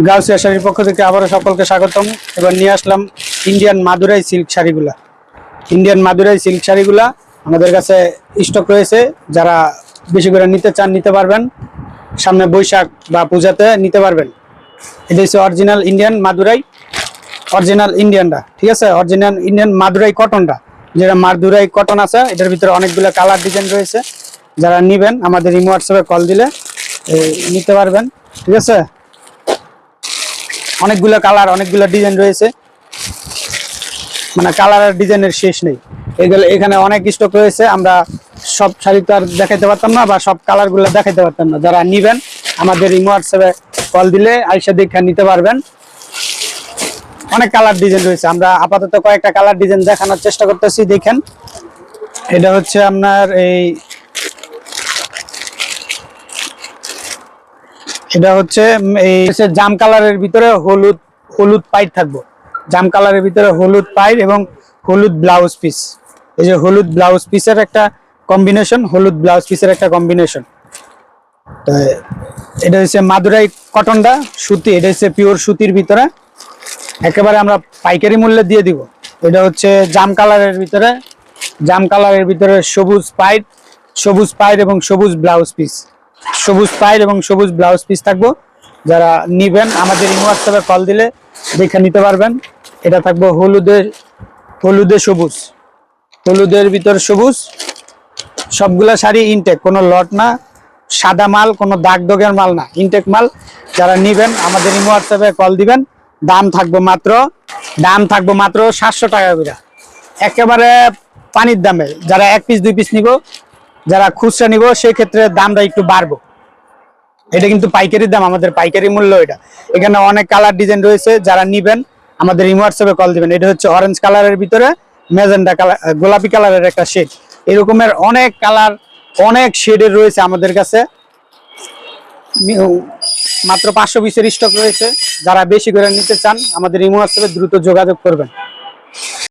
গাউসিয়া শাড়ির পক্ষ থেকে আবারও সকলকে স্বাগতম। এবার নিয়ে আসলাম ইন্ডিয়ান মাদুরাই সিল্ক শাড়িগুলা। ইন্ডিয়ান মাদুরাই সিল্ক শাড়িগুলা আমাদের কাছে স্টক রয়েছে। যারা বেশি করে নিতে চান নিতে পারবেন, সামনে বৈশাখ বা পূজাতে নিতে পারবেন। এটা হচ্ছে অরিজিনাল ইন্ডিয়ান মাদুরাই, অরিজিনাল ইন্ডিয়ানটা, ঠিক আছে। অরিজিনাল ইন্ডিয়ান মাদুরাই কটনটা, যেটা মাদুরাই কটন আছে, এটার ভিতরে অনেকগুলো কালার ডিজাইন রয়েছে। যারা নিবেন আমাদের ইমো হোয়াটসঅ্যাপে কল দিলে নিতে পারবেন, ঠিক আছে। অনেকগুলো কালার, অনেকগুলো ডিজাইন রয়েছে, মানে কালারের ডিজাইনের শেষ নেই। এগুলো এখানে অনেক স্টক রয়েছে। আমরা সব শাড়ি তো আর দেখাইতে পারতাম না, বা সব কালারগুলো দেখাইতে পারতাম না। যারা নিবেন আমাদের ইমো হোয়াটসঅ্যাপে কল দিলে আইসা দেখে নিতে পারবেন। অনেক কালার ডিজাইন রয়েছে, আমরা আপাতত কয়েকটা কালার ডিজাইন দেখানোর চেষ্টা করতেছি। দেখেন, এটা হচ্ছে আপনার এটা হচ্ছে এই জাম কালারের ভিতরে হলুদ হলুদ পাইট থাকবো। জাম কালারের ভিতরে হলুদ পাইট এবং হলুদ ব্লাউজ পিস। এই যে হলুদ ব্লাউজ পিসের একটা কম্বিনেশন, হলুদ ব্লাউজ পিসের একটা কম্বিনেশন। এটা হচ্ছে মাদুরাই কটনটা, সুতি। এটা হচ্ছে পিওর সুতির ভিতরে, একেবারে আমরা পাইকারি মূল্যে দিয়ে দিব। এটা হচ্ছে জাম কালারের ভিতরে, জাম কালারের ভিতরে সবুজ পাইট, সবুজ পাইট এবং সবুজ ব্লাউজ পিস, সবুজ পাইট এবং সবুজ ব্লাউজ পিস থাকবো। যারা নিবেন আমাদের ইমো হোয়াটসঅ্যাপে কল দিলে দেখে নিতে পারবেন। এটা থাকবো হলুদের, হলুদে সবুজ, হলুদের ভিতর সবুজ। সবগুলা শাড়ি ইনটেক, কোনো লট না, সাদা মাল, কোনো দাগ দগের মাল না, ইনটেক মাল। যারা নিবেন আমাদের ইমো হোয়াটসঅ্যাপে কল দিবেন। দাম থাকবো মাত্র 700 টাকা করে, একেবারে পানির দামে। যারা এক পিস দুই পিস নিব, যারা খুচরা নিব, সেই ক্ষেত্রে দামটা একটু বাড়বো। এটা কিন্তু পাইকারি দাম, আমাদের পাইকারি মূল্য এটা। এখানে অনেক কালার ডিজাইন রয়েছে। যারা নিবেন আমাদের ইমো হোয়াটসঅ্যাপে কল দিবেন। এটা হচ্ছে অরেঞ্জ কালারের ভিতরে ম্যাজেন্টা কালার, গোলাপি কালারের একটা শেড। এরকমের অনেক কালার, অনেক শেডের রয়েছে আমাদের কাছে। মাত্র 500 পিসের স্টক রয়েছে। যারা বেশি করে নিতে চান আমাদের ইমো হোয়াটসঅ্যাপে দ্রুত যোগাযোগ করবেন।